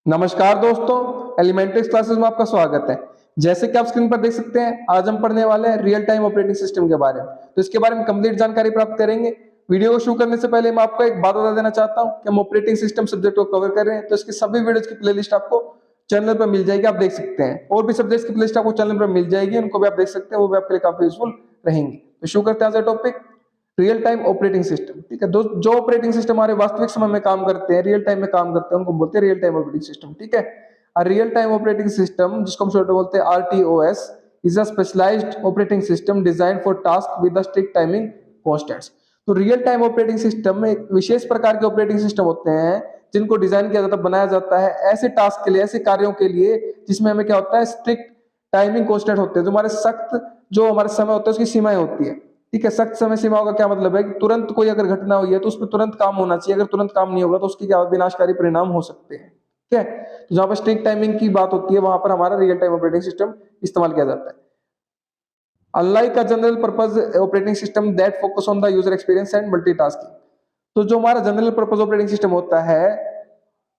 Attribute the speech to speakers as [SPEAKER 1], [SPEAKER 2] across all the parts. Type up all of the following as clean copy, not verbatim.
[SPEAKER 1] नमस्कार दोस्तों, एलिमेंट्रिक्स क्लासेस में आपका स्वागत है। जैसे कि आप स्क्रीन पर देख सकते हैं, आज हम पढ़ने वाले हैं रियल टाइम ऑपरेटिंग सिस्टम के बारे में। तो इसके बारे में कंप्लीट जानकारी प्राप्त करेंगे। वीडियो को शुरू करने से पहले मैं आपको एक बात बता देना चाहता हूं कि हम ऑपरेटिंग सिस्टम सब्जेक्ट को कवर कर रहे हैं, तो इसकी सभी वीडियोज की प्लेलिस्ट आपको चैनल पर मिल जाएगी, आप देख सकते हैं। और भी सब्जेक्ट की प्लेलिस्ट आपको चैनल पर मिल जाएगी, उनको भी आप देख सकते हैं, वो भी आपके लिए काफी यूजफुल रहेंगी। तो शुरू करते हैं आज का topic, real time operating system. ठीक है, जो ऑपरेटिंग सिस्टम हमारे वास्तविक समय में काम करते हैं, रियल टाइम में काम करते हैं, उनको बोलते हैं रियल टाइम ऑपरेटिंग सिस्टम। ठीक है, रियल टाइम ऑपरेटिंग सिस्टम, जिसको हम शॉर्ट में बोलते हैं RTOS, is a specialized operating system design for task with strict timing constants. तो रियल टाइम ऑपरेटिंग सिस्टम में एक विशेष प्रकार के ऑपरेटिंग सिस्टम होते हैं जिनको डिजाइन किया जाता है, बनाया जाता है ऐसे टास्क के लिए, ऐसे कार्यों के लिए जिसमें हमें क्या होता है, स्ट्रिक्ट टाइमिंग कॉन्स्टेंट होते हैं। जो हमारे सख्त जो हमारे समय होता है उसकी सीमाएं होती है। ठीक है, सख्त समय सीमाओं का क्या मतलब है कि तुरंत कोई अगर घटना हुई है तो उस पर तुरंत काम होना चाहिए, अगर तुरंत काम नहीं होगा तो उसके क्या विनाशकारी परिणाम हो सकते हैं। ठीक है, तो जहां पर स्ट्रिक्ट टाइमिंग की बात होती है वहां पर हमारा रियल टाइम ऑपरेटिंग सिस्टम इस्तेमाल किया जाता है। Unlike a general purpose operating system that focus on the user experience and multitasking, तो जो हमारा जनरल पर्पस ऑपरेटिंग सिस्टम होता है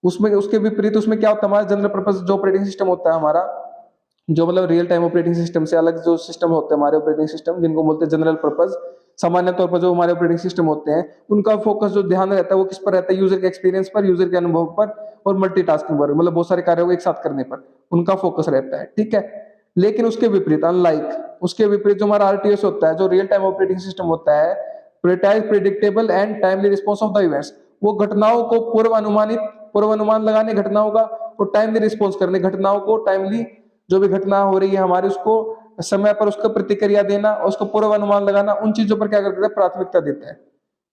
[SPEAKER 1] उसमें उसके विपरीत उसमें क्या होता है, हमारा जनरल पर्पस जो ऑपरेटिंग सिस्टम होता है हमारा, जो मतलब रियल टाइम ऑपरेटिंग सिस्टम से अलग जो सिस्टम होते हैं हमारे ऑपरेटिंग सिस्टम, जिनको बोलते हैं जनरल पर्पस। सामान्य तौर पर जो हमारे ऑपरेटिंग सिस्टम होते हैं उनका फोकस जो ध्यान रहता है वो किस पर रहता है, यूजर के एक्सपीरियंस पर, यूजर के अनुभव पर और मल्टीटास्किंग पर, मतलब बहुत सारे कार्यों को एक साथ करने पर उनका फोकस रहता है। ठीक है, लेकिन उसके विपरीत, अनलाइक उसके विपरीत जो हमारा RTOS होता है, जो रियल टाइम ऑपरेटिंग सिस्टम होता है, precise predictable and timely response of the events, वो घटनाओं को पूर्वानुमान लगाने घटनाओं का और टाइमली रिस्पॉन्स करने, घटनाओं को टाइमली, जो भी घटना हो रही है हमारी उसको समय पर उसका प्रतिक्रिया देना और उसको पूर्वानुमान लगाना, उन चीजों पर क्या करता है, प्राथमिकता देता है।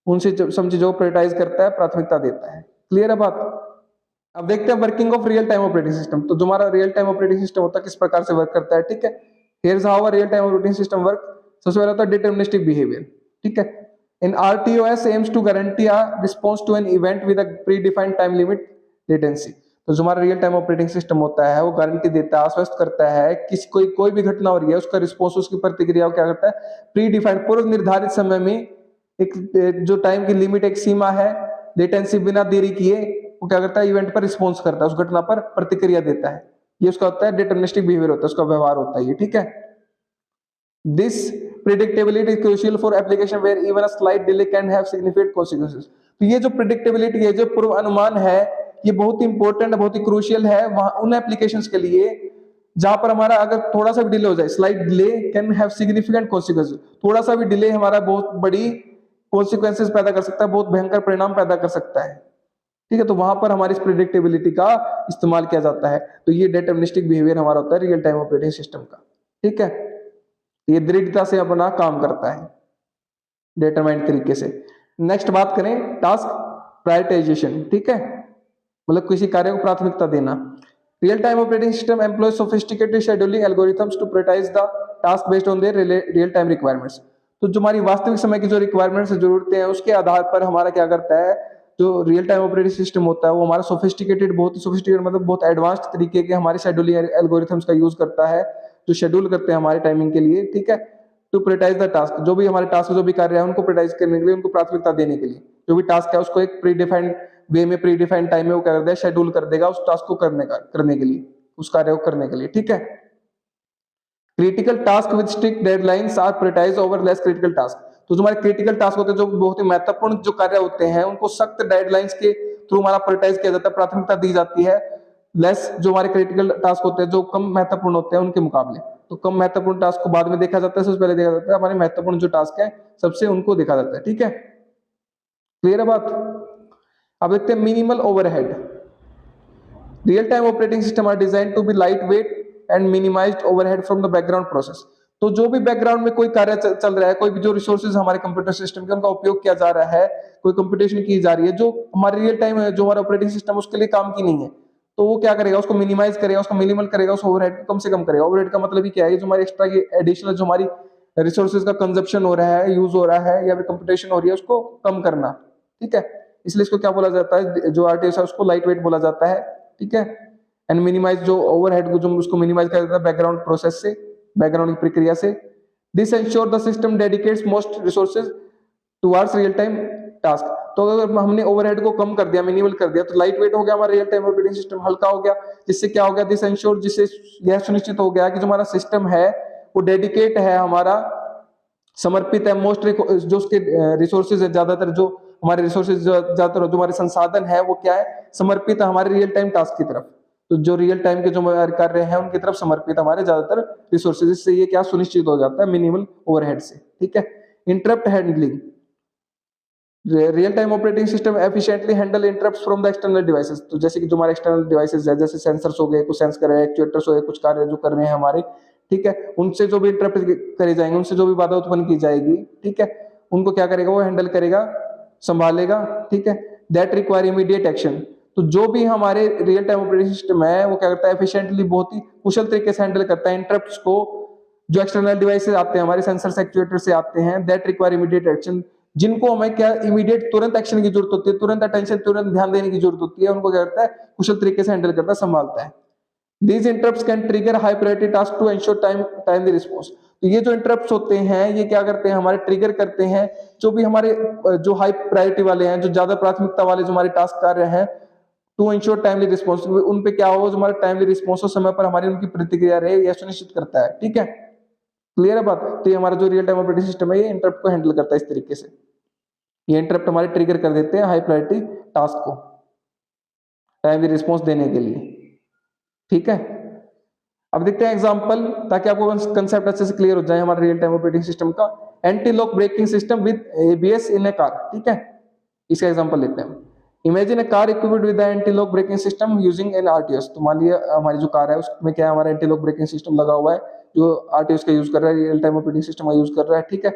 [SPEAKER 1] उनसे सब चीजों को प्रायोरिटाइज करता है, प्राथमिकता देता है। क्लियर है बात? अब देखते हैं working of real time operating system. तो जो हमारा रियल टाइम ऑपरेटिंग सिस्टम होता है किस प्रकार से वर्क करता है। ठीक है, here's how a real time operating system work. सबसे पहले होता है डिटरमिनिस्टिक बिहेवियर। ठीक है, in RTOS aims to guarantee a response to an event with a predefined time limit latency. तो जो हमारा रियल टाइम ऑपरेटिंग सिस्टम होता है वो गारंटी देता है, आश्वस्त करता है कि कोई भी घटना हो रही है उसका रिस्पॉन्स, उसकी प्रतिक्रिया क्या करता है, प्री डिफाइंड पूर्व निर्धारित समय में एक जो टाइम की लिमिट, एक सीमा है, लेटेंसी बिना देरी किए वो क्या करता है, इवेंट पर रिस्पॉन्स करता है, उस घटना पर प्रतिक्रिया देता है। ये उसका होता है डिटरमिनिस्टिक बिहेवियर होता है, उसका व्यवहार होता है ये। ठीक है, this predictability is crucial for application where even a slight delay can have significant consequences. तो ये जो प्रिडिक्टेबिलिटी है, जो पूर्व अनुमान है, ये बहुत ही इंपॉर्टेंट, बहुत ही क्रूशियल है वहां उन एप्लीकेशंस के लिए जहां पर हमारा अगर थोड़ा सा भी डिले हो जाए, slight delay can have significant consequences, थोड़ा सा भी डिले हमारा बहुत बड़ी कॉन्सिक्वेंसेस पैदा कर सकता है, बहुत भयंकर परिणाम पैदा कर सकता है। ठीक है, तो वहां पर हमारी प्रिडिक्टेबिलिटी का इस्तेमाल किया जाता है। तो ये डिटरमिनिस्टिक बिहेवियर हमारा होता है रियल टाइम ऑपरेटिंग सिस्टम का। ठीक है, ये दृढ़ता से अपना काम करता है डिटरमाइंड तरीके से। नेक्स्ट बात करें, टास्क प्रायोरिटाइजेशन। ठीक है, मतलब किसी कार्य को प्राथमिकता देना। Real time operating system employ sophisticated scheduling algorithms to prioritise the task based on their real time requirements. तो जो हमारी वास्तविक समय की जो रिक्वायरमेंट्स जरूरतें हैं उसके आधार पर हमारा क्या करता है, जो रियल टाइम ऑपरेटिंग सिस्टम होता है वो हमारा सोफिस्टिकेटेड, बहुत ही सोफिस्टिकेटेड मतलब बहुत एडवांस्ड तरीके के हमारे शेड्यूलिंग एल्गोरिथम्स का यूज करता है, जो शेड्यूल करते हैं हमारे टाइमिंग के लिए। ठीक है, टू प्रायोरिटाइज द टास्क, जो भी हमारे टास्क, जो भी कार्य है उनको प्रायोरिटाइज करने के लिए, उनको प्राथमिकता देने के लिए, जो भी टास्क है उसको एक प्री डिफाइंड वे में, प्री डिफाइंड टाइम में वो क्या करता है, शेड्यूल कर देगा उस टास्क को करने के लिए, उस कार्य को करने के लिए। ठीक है, critical task with strict deadlines are prioritised over less critical task. तो जो हमारे क्रिटिकल टास्क होते हैं, जो बहुत ही महत्वपूर्ण जो कार्य होते हैं, उनको सख्त डेडलाइंस के थ्रू हमारा प्रायोरिटाइज किया जाता है, प्राथमिकता दी जाती है, लेस जो हमारे क्रिटिकल टास्क होते हैं, जो कम महत्वपूर्ण होते हैं उनके मुकाबले। तो कम महत्वपूर्ण टास्क को बाद में देखा जाता है, सबसे पहले देखा जाता है हमारे महत्वपूर्ण जो टास्क है सबसे उनको देखा जाता है। ठीक है, क्लियर है बात? अब देखते हैं minimal overhead. Real time operating system are design to be lightweight and minimised overhead from the background process. तो जो भी बैकग्राउंड में कोई कार्य चल रहा है, कोई भी जो रिसोर्सेज हमारे कंप्यूटर सिस्टम के उनका उपयोग किया जा रहा है, कोई कंप्यूटेशन की जा रही है, जो हमारे रियल टाइम है, जो हमारा ऑपरेटिंग सिस्टम उसके लिए काम की नहीं है, तो वो क्या करेगा, उसको मिनिमाइज करेगा, उसको मिनिमल करेगा, उस ओवरहेड को कम से कम करेगा। ओवरहेड का मतलब ही क्या है, जो हमारी एक्स्ट्रा की एडिशनल जो हमारी रिसोर्सेज का कंजप्शन हो रहा है, यूज हो रहा है या फिर कंप्यूटेशन हो रही है, उसको कम करना। ठीक है, इसलिए इसको क्या बोला जाता है, जो RTOS है उसको लाइट वेट बोला जाता है। ठीक है, एंड मिनिमाइज जो ओवरहेड को जो उसको मिनिमाइज कर देता है बैकग्राउंड प्रोसेस से, बैकग्राउंड की प्रक्रिया से। This ensure the system dedicates most resources towards real time task. तो अगर हमने ओवरहेड को कम कर दिया, मिनिमल कर दिया, तो लाइट वेट हो गया हमारा रियल टाइम ऑपरेटिंग सिस्टम, हल्का हो गया। जिससे क्या हो गया, दिस एंश्योर, जिससे यह सुनिश्चित हो गया कि जो हमारा सिस्टम है वो डेडिकेट है, हमारा समर्पित है, मोस्ट जो उसके रिसोर्सेज है, ज्यादातर जो हमारे रिसोर्सेज, ज्यादातर जो हमारे संसाधन है वो क्या है, समर्पित है हमारे रियल टाइम टास्क की तरफ। तो जो रियल टाइम के जो कार्य हैं उनकी तरफ समर्पित हमारे ज्यादातर रिसोर्सेज, इससे ये क्या सुनिश्चित हो जाता है, मिनिमल ओवरहेड से। ठीक है। Interrupt handling, real time operating system efficiently handle interrupts from the external devices. तो जैसे कि जो हमारे एक्सटर्नल डिवाइसेस है, जैसे सेंसर्स हो गए, कुछ सेंस कर रहे हैं, एक्चुएटर्स हो गए, कुछ कार्य जो कर रहे हैं हमारे, ठीक है, उनसे जो भी इंटरप्ट करे जाएंगे, उनसे जो भी बाधा उत्पन्न की जाएगी, ठीक है, उनको क्या करेगा, वो हैंडल करेगा, संभालेगा। ठीक है। That require immediate action. तो जो भी हमारे रियल टाइम ऑपरेटिंग सिस्टम है वो क्या करता है, एफिशिएंटली, बहुत ही कुशल तरीके से हैंडल करता है इंटरप्ट्स को, जो एक्सटर्नल डिवाइसेस आते हैं हमारे, सेंसर्स एक्चुएटर से आते हैं। दैट रिक्वायर इमीडिएट एक्शन, जिनको हमें क्या इमीडिएट तुरंत एक्शन की जरूरत होती है, तुरंत अटेंशन, तुरंत ध्यान देने की जरूरत होती है, उनको क्या करता है, कुशल तरीके से हैंडल करता है, संभालता है। These interrupts can trigger high priority task to ensure timely response। तो ये जो इंटरप्ट्स होते हैं ये क्या करते हैं, हमारे ट्रिगर करते हैं जो भी हमारे जो हाई प्रायोरिटी वाले हैं, जो ज्यादा प्राथमिकता वाले जो हमारे टास्क कार्य हैं, टू इंश्योर टाइमली रिस्पॉन्स, उन पे क्या हो, जो हमारा टाइमली रिस्पॉन्स हो, समय पर हमारी उनकी प्रतिक्रिया रहे, यह सुनिश्चित करता है। ठीक है, क्लियर है बात। तो ये हमारा जो रियल टाइम ऑपरेटिंग सिस्टम है ये इंटरप्ट को हैंडल करता है इस तरीके से। ये इंटरप्ट हमारे ट्रिगर कर देते हैं हाई प्रायोरिटी टास्क को टाइमली रिस्पॉन्स देने के लिए। ठीक है। अब देखते हैं एग्जांपल, ताकि आपको कंसेप्ट अच्छे से क्लियर हो जाए हमारे रियल टाइम ऑपरेटिंग सिस्टम का। Anti lock braking system with ABS in a car. ठीक है, इसका एग्जांपल लेते हैं। Imagine a car equipped with anti lock braking system using an RTOS. तो मान लिया हमारी जो कार है उसमें क्या है, हमारा एंटी लॉक ब्रेकिंग सिस्टम लगा हुआ है, जो आरटीओएस का यूज कर रहा है, रियल टाइम ऑपरेटिंग सिस्टम का यूज कर रहा है। ठीक है।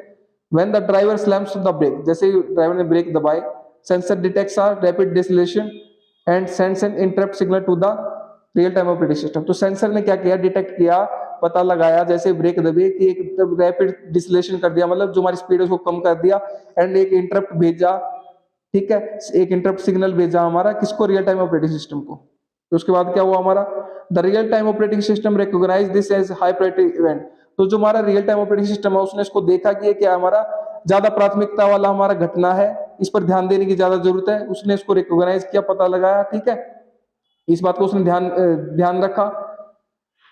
[SPEAKER 1] When the driver slams the brake, जैसे ही ड्राइवर ने ब्रेक दबाई, sensor detects a rapid deceleration and sends an interrupt signal to the real time operating system. तो सेंसर ने क्या किया, डिटेक्ट किया, पता लगाया जैसे ब्रेक दबी कि एक रैपिड डिसलेशन कर दिया, मतलब जो हमारी स्पीड है उसको कम कर दिया, एंड एक इंटरप्ट भेजा। ठीक है, एक इंटरप्ट सिग्नल भेजा हमारा किसको, रियल टाइम ऑपरेटिंग सिस्टम को। तो उसके बाद क्या हुआ हमारा, the real time operating system recognise this as high priority event. तो जो हमारा रियल टाइम ऑपरेटिंग सिस्टम है उसने इसको देखा कि ये क्या हमारा ज्यादा प्राथमिकता वाला हमारा घटना है, इस पर ध्यान देने की ज्यादा जरूरत है, उसने इसको रिकॉग्नाइज किया, पता लगाया। ठीक है, इस बात को उसने ध्यान रखा,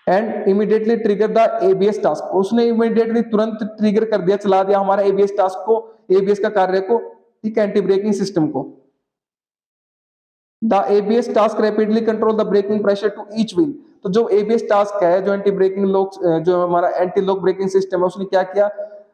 [SPEAKER 1] and immediately trigger the ABS task. उसने इमीडिएटली तुरंत ट्रिगर कर दिया, चला दिया हमारा एबीएस टास्क को, एबीएस का कार्य को, ठीक है, एंटी ब्रेकिंग सिस्टम को। The ABS task rapidly control the braking pressure to each wheel. तो जो एबीएस टास्क है, जो एंटी ब्रेकिंग लॉक, जो हमारा एंटी लॉक ब्रेकिंग सिस्टम है, उसने क्या किया,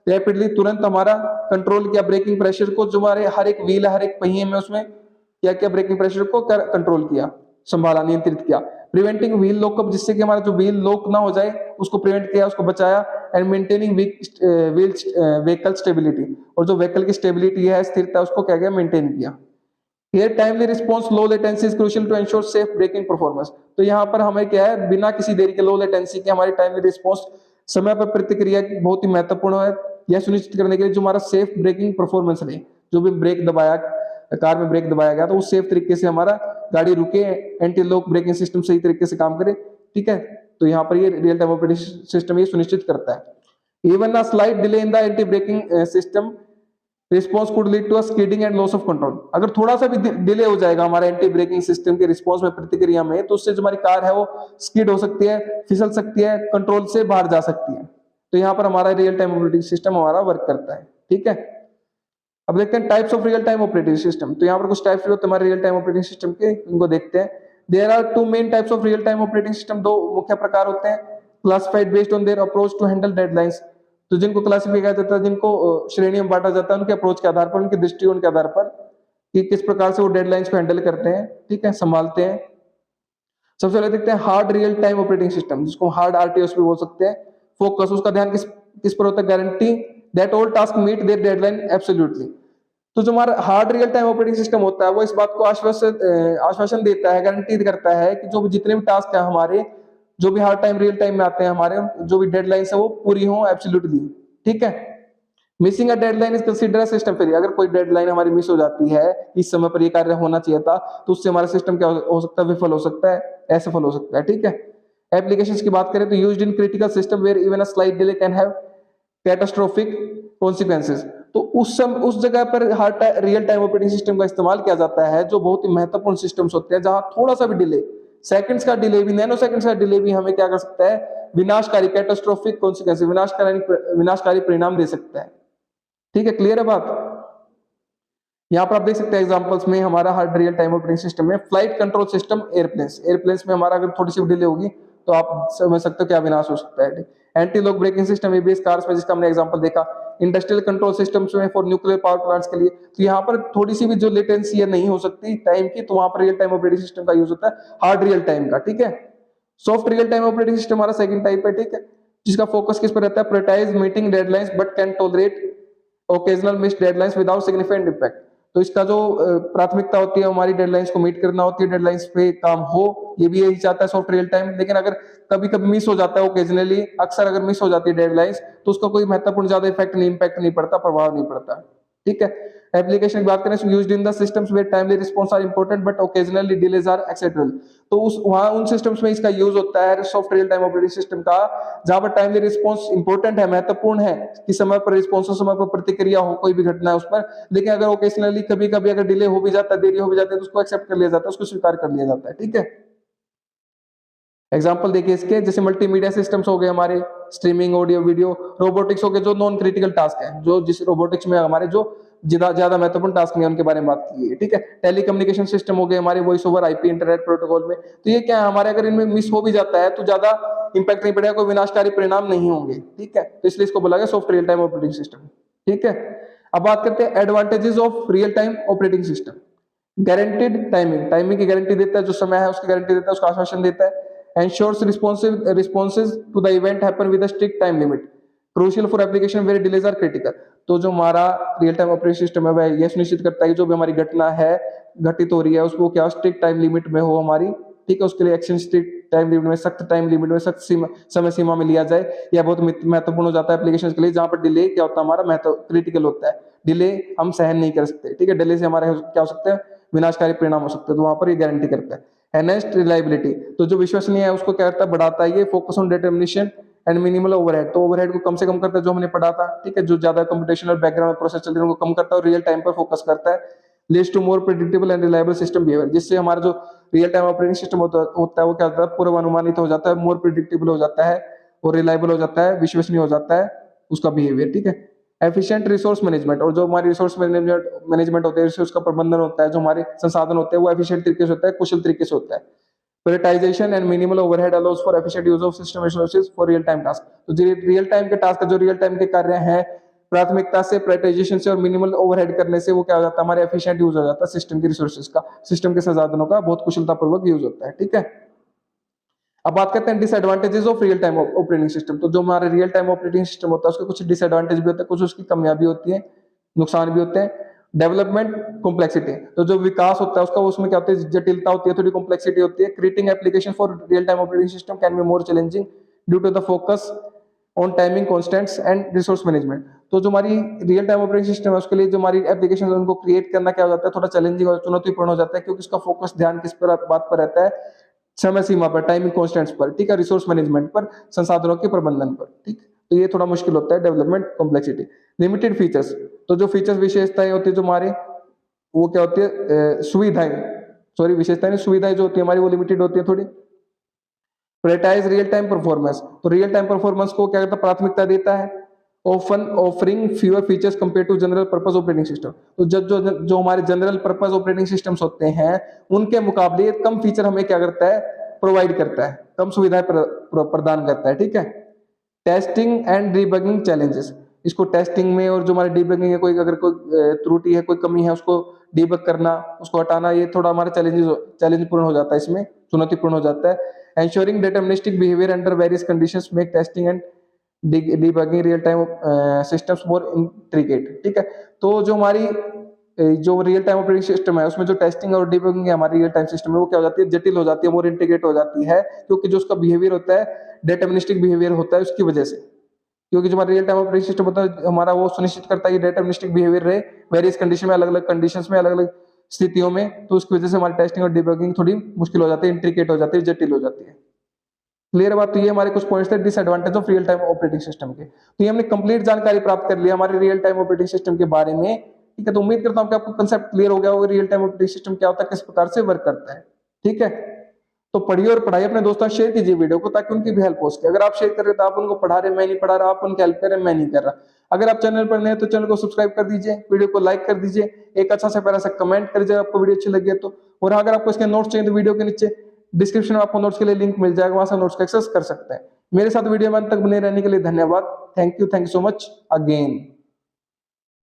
[SPEAKER 1] रैपिडली तुरंत हमारा कंट्रोल किया ब्रेकिंग प्रेशर को, जो हमारे हर एक व्हील, हर एक पहिए में, उसमें क्या किया, ब्रेकिंग प्रेशर को कंट्रोल किया, संभाला, नियंत्रित किया। प्रिवेंटिंग व्हील लॉकअप, जिससे कि हमारा जो व्हील लॉक ना हो जाए उसको प्रिवेंट किया, उसको बचाया। एंड मेंटेनिंग व्हीकल स्टेबिलिटी, और जो व्हीकल की स्टेबिलिटी है, स्थिरता, उसको क्या किया, मेंटेन किया। Here timely response low latency is crucial to ensure safe braking performance। तो यहाँ पर हमें क्या है, बिना किसी देरी के, लो लेटेंसी के, हमारी टाइमली रिस्पॉन्स, समय पर प्रतिक्रिया बहुत ही महत्वपूर्ण है, यह सुनिश्चित करने के लिए जो हमारा सेफ ब्रेकिंग परफॉर्मेंस रहे। जो भी ब्रेक दबाया, कार में ब्रेक दबाया गया, तो वो सेफ तरीके से हमारा गाड़ी रुके, एंटी लॉक ब्रेकिंग सिस्टम सही तरीके से काम करे। ठीक है, तो यहाँ पर ये रियल टाइम ऑपरेटिंग सिस्टम ये सुनिश्चित करता है। Even a slight delay in the anti braking system response could lead to skidding and loss of control. अगर थोड़ा सा भी डिले हो जाएगा हमारे एंटी ब्रेकिंग सिस्टम के रिस्पॉन्स में, प्रतिक्रिया में, तो उससे जो हमारी कार है वो स्कीड हो सकती है, फिसल सकती है, कंट्रोल से बाहर जा सकती है। तो यहाँ पर हमारा रियल टाइम ऑपरेटिंग सिस्टम हमारा वर्क करता है। ठीक है, अब देखते हैं types of real time operating system. तो यहाँ पर कुछ टाइप्स होते हैं हमारे रियल टाइम ऑपरेटिंग सिस्टम के, इनको देखते हैं। There are two main types of real time operating system, दो मुख्य प्रकार होते हैं। Classified based on their approach to handle deadlines. तो जिनको क्लासिफाई किया जाता है, जिनको श्रेणियों में बांटा जाता है उनके अप्रोच के आधार पर, उनके दृष्टिकोण के आधार पर, कि किस प्रकार से वो डेडलाइंस को हैंडल करते हैं, ठीक है, संभालते हैं। सबसे पहले देखते हैं hard real time operating system, जिसको हार्ड आरटीओएस भी बोल सकते हैं। फोकस, उसका ध्यान किस पर होता है, guarantee that all task meet their deadline absolutely. तो जो हमारा hard real time operating system होता है वो इस बात को आश्वासन देता है, गारंटी करता है कि जो भी जितने भी टास्क है हमारे, जो भी हार्ड टाइम रियल टाइम में आते हैं हमारे, जो भी डेडलाइंस है वो पूरी हो एब्सोल्युटली। ठीक है, missing a deadline is consider system failure. अगर कोई डेडलाइन हमारी मिस हो जाती है, इस समय पर ये कार्य होना चाहिए था, तो उससे हमारा सिस्टम क्या हो सकता है, विफल हो सकता है, असफल हो सकता है। ठीक है, एप्लीकेशंस की बात करें तो used in critical system where even a slight delay can have catastrophic consequences. तो उस जगह पर रियल टाइम ऑपरेटिंग सिस्टम का इस्तेमाल किया जाता है जो बहुत ही महत्वपूर्ण सिस्टम्स होते हैं, जहां थोड़ा सा भी डिले, सेकंड्स का डिले भी, नैनो सेकंड्स का डिले भी हमें क्या कर सकता है, विनाशकारी कैटास्ट्रोफिक कॉन्सिक्वेंसेस, विनाशकारी परिणाम दे सकता है। ठीक है, क्लियर है बात। यहाँ पर आप देख सकते हैं एग्जांपल्स में हमारा हर रियल टाइम ऑपरेटिंग सिस्टम में फ्लाइट कंट्रोल सिस्टम, एयरप्लेन्स में हमारा अगर थोड़ी सी भी डिले होगी तो आप समझ सकते हो क्या विनाश हो सकता है। Anti lock braking system ABS cars में, जिसका हमने एग्जांपल देखा। इंडस्ट्रियल कंट्रोल सिस्टम्स में फॉर न्यूक्लियर पावर प्लांट्स के लिए, तो यहाँ पर थोड़ी सी भी जो लेटेंसी है नहीं हो सकती टाइम की, तो वहां पर रियल टाइम ऑपरेटिंग सिस्टम का यूज होता है हार्ड रियल टाइम का। ठीक है, soft real time operating system हमारा सेकंड टाइप है। ठीक है, जिसका फोकस किस पर रहता है, prioritise meeting deadlines but can tolerate occasional missed deadlines without significant impact. तो इसका जो प्राथमिकता होती है हमारी डेडलाइंस को मीट करना होती है, डेडलाइंस पे काम हो, ये भी यही चाहता है सॉफ्ट रियल टाइम। लेकिन अगर कभी कभी मिस हो जाता है, ओकेजनली अक्सर अगर मिस हो जाती है डेडलाइंस, तो उसका कोई महत्वपूर्ण ज्यादा इम्पैक्ट नहीं पड़ता, प्रभाव नहीं पड़ता। ठीक है, एप्लीकेशन की बात करें, used in the systems where timely response are important but occasionally delays are acceptable. तो उस वहां उन सिस्टम्स में इसका यूज होता है soft real time operating system का, जहां पर टाइमली रिस्पांस इंपॉर्टेंट है, महत्वपूर्ण है कि समय पर रिस्पांस हो, समय पर प्रतिक्रिया हो, कोई भी घटना है उस पर। लेकिन अगर ओकेजनली कभी कभी अगर डिले हो भी जाता है, देरी हो भी जाती है, तो उसको एक्सेप्ट कर लिया जाता है, उसको स्वीकार कर लिया जाता है। ठीक है, एग्जाम्पल देखिए इसके, जैसे मल्टीमीडिया सिस्टम्स हो गए हमारे, स्ट्रीमिंग ऑडियो वीडियो, रोबोटिक्स हो गए, जो नॉन क्रिटिकल टास्क है, जो जिस रोबोटिक्स में हमारे जो ज्यादा महत्वपूर्ण टास्क नहीं है उनके बारे में बात की है। ठीक है, टेलीकम्युनिकेशन सिस्टम हो गए हमारे, voice over IP internet protocol में। तो ये क्या है हमारे, अगर इनमें मिस हो भी जाता है तो ज्यादा इंपैक्ट नहीं पड़ेगा, कोई विनाशकारी परिणाम नहीं होंगे। ठीक है, तो इसलिए इसको बोला गया soft real time operating system. ठीक है, अब बात करते हैं advantages of real time operating system. Guaranteed timing, timing की गारंटी देता है, जो समय है उसकी गारंटी देता है, उसका आश्वासन देता है। ensures responses to the event happen with a strict time limit, crucial for application where delays are critical। तो जो हमारा रियल टाइम ऑपरेटिंग सिस्टम है वह यह सुनिश्चित करता है कि जो भी हमारी घटना है घटित हो रही है उसको क्या स्ट्रिक्ट टाइम लिमिट में हो हमारी। ठीक है, उसके लिए एक्शन स्ट्रिक्ट टाइम लिमिट में, सख्त टाइम लिमिट में, सख्त समय सीमा में लिया जाए। यह बहुत महत्वपूर्ण हो जाता है एप्लीकेशन के लिए, जहां पर डिले क्या होता है हमारा महत्व क्रिटिकल होता है, डिले हम सहन नहीं कर सकते। ठीक है, डिले से हमारे क्या हो सकते हैं, विनाशकारी परिणाम हो सकते हैं, तो वहां पर ये गारंटी करता है। एनहेंस्ड रिलायबिलिटी, तो जो विश्वसनीय है उसको क्या करता है, बढ़ाता है ये। Focus on determination and minimal overhead, तो ओवरहेड को कम से कम करता है, जो हमने पढ़ा था। ठीक है, जो ज्यादा कंप्यूटेशनल बैकग्राउंड में प्रोसेस चल रही है उनको कम करता है और रियल टाइम पर फोकस करता है। Leads to more predictable and reliable system behaviour, जिससे हमारा जो रियल टाइम ऑपरेटिंग सिस्टम होता है वो क्या होता है, पूर्व अनुमानित हो जाता है, मोर प्रेडिक्टेबल हो जाता है और रिलायबल हो जाता है, विश्वसनीय हो जाता है उसका बिहेवियर। ठीक है, एफिशिएंट रिसोर्स मैनेजमेंट, और जो हमारी रिसोर्स मैनेजमेंट होते हैं, रिसोर्स का प्रबंधन होता है, जो हमारे संसाधन होते हैं वो एफिशिएंट तरीके से होता है, कुशल तरीके से होता है। Prioritization and minimal overhead allows for efficient use of system resources for real time task। तो जो रियल टाइम के टास्क, जो रियल टाइम के कार्य हैं, प्राथमिकता से, प्रायोरिटाइजेशन से और मिनिमल ओवरहेड करने से वो क्या हो जाता है, हमारे एफिशिएंट यूज हो जाता है सिस्टम की रिसोर्सेज का, सिस्टम के संसाधनों का बहुत कुशलतापूर्वक यूज होता है। ठीक है, अब बात करते हैं disadvantages of real time operating system. तो जो हमारा रियल टाइम ऑपरेटिंग सिस्टम होता है उसके कुछ डिसएडवांटेज भी होते हैं, कुछ उसकी कमियां भी होती हैं, नुकसान भी होते हैं। डेवलपमेंट कॉम्प्लेक्सिटी, तो जो विकास होता है उसका, उसमें क्या होती है, जटिलता होती है, थोड़ी कॉम्प्लेक्सिटी होती है। Creating application for real time operating system can be more challenging due to the focus on timing constants and resource management. तो जो हमारी रियल टाइम ऑपरेटिंग सिस्टम है उसके लिए जो हमारी एप्लीकेशन है उनको क्रिएट करना क्या हो जाता है, थोड़ा चैलेंजिंग और चुनौतीपूर्ण हो जाता है, क्योंकि उसका फोकस ध्यान किस पर, बात पर रहता है, समय सीमा पर, टाइमिंग कॉन्स्टेंट्स पर। ठीक है, रिसोर्स मैनेजमेंट पर, संसाधनों के प्रबंधन पर। ठीक, तो ये थोड़ा मुश्किल होता है, डेवलपमेंट कॉम्प्लेक्सिटी। लिमिटेड फीचर्स, तो जो फीचर्स विशेषताएं होती है जो हमारे, वो क्या होती है, सुविधाएं, सॉरी विशेषताएं नहीं, सुविधाएं जो होती है हमारी वो लिमिटेड होती है थोड़ी। प्रायोरिटाइज रियल टाइम परफॉर्मेंस, तो रियल टाइम परफॉर्मेंस को क्या करता है, प्राथमिकता देता है। Often offering fewer features compare to general purpose operating system, तो जो हमारे जनरल पर्पस ऑपरेटिंग सिस्टम्स होते हैं उनके मुकाबले कम फीचर हमें क्या करता है, प्रोवाइड करता है, कम सुविधाएं प्रदान करता है। ठीक है, टेस्टिंग एंड डीबगिंग चैलेंजेस, इसको टेस्टिंग में और जो हमारे डीबगिंग है, कोई अगर कोई त्रुटि है, कोई कमी है, उसको डीबग करना, उसको हटाना, ये थोड़ा हमारा चैलेंजपूर्ण हो जाता है, इसमें चुनौतीपूर्ण हो जाता है। Ensuring deterministic behaviour under various conditions make testing and debugging real time systems more intricate. ठीक है, तो जो हमारी जो रियल टाइम ऑपरेटिंग सिस्टम है उसमें जो टेस्टिंग और डीबगिंग है हमारी रियल टाइम सिस्टम में, वो क्या हो जाती है, जटिल हो जाती है, मोर इंटीग्रेट हो जाती है, क्योंकि जो उसका बिहेवियर होता है डिटरमिनिस्टिक बिहेवियर होता है उसकी वजह से। क्योंकि जो हमारा रियल टाइम ऑपरेटिंग सिस्टम होता है हमारा, वो सुनिश्चित करता है कि डिटरमिनिस्टिक बिहेवियर रहे वेरियस कंडीशन में, अलग अलग कंडीशंस में, अलग अलग स्थितियों में। तो उसकी वजह से हमारी टेस्टिंग और डिबगिंग थोड़ी मुश्किल हो जाती है, इंट्रिकेट हो जाती है, जटिल हो जाती है। क्लियर बात। तो ये हमारे कुछ पॉइंट्स थे disadvantage of real time operating system के। तो ये हमने कंप्लीट जानकारी प्राप्त कर लिया हमारे रियल टाइम ऑपरेटिंग सिस्टम के बारे में। ठीक है, तो उम्मीद करता हूं कि आपको कंसेप्ट क्लियर हो गया होगा रियल टाइम ऑपरेटिंग सिस्टम क्या होता है, किस प्रकार से वर्क करता है। ठीक है, तो पढ़िए और पढ़ाइए, अपने दोस्तों शेयर कीजिए वीडियो को ताकि उनकी भी हेल्प हो सके। अगर आप शेयर कर रहे हो तो आप उनको पढ़ा रहे, मैं नहीं पढ़ा रहा, आप उनकी हेल्प कर रहे, मैं नहीं कर रहा। अगर आप चैनल पर नए हैं तो चैनल को सब्सक्राइब कर दीजिए, वीडियो को लाइक कर दीजिए, एक अच्छा सा प्यारा सा कमेंट कर दीजिए आपको वीडियो अच्छी लगी है तो। और अगर आपको इसके नोट्स चाहिए तो वीडियो के नीचे डिस्क्रिप्शन में आपको नोट्स के लिए लिंक मिल जाएगा, वहां से नोट्स का एक्सेस कर सकते हैं। मेरे साथ वीडियो में अंत तक बने रहने के लिए धन्यवाद। Thank you so much again.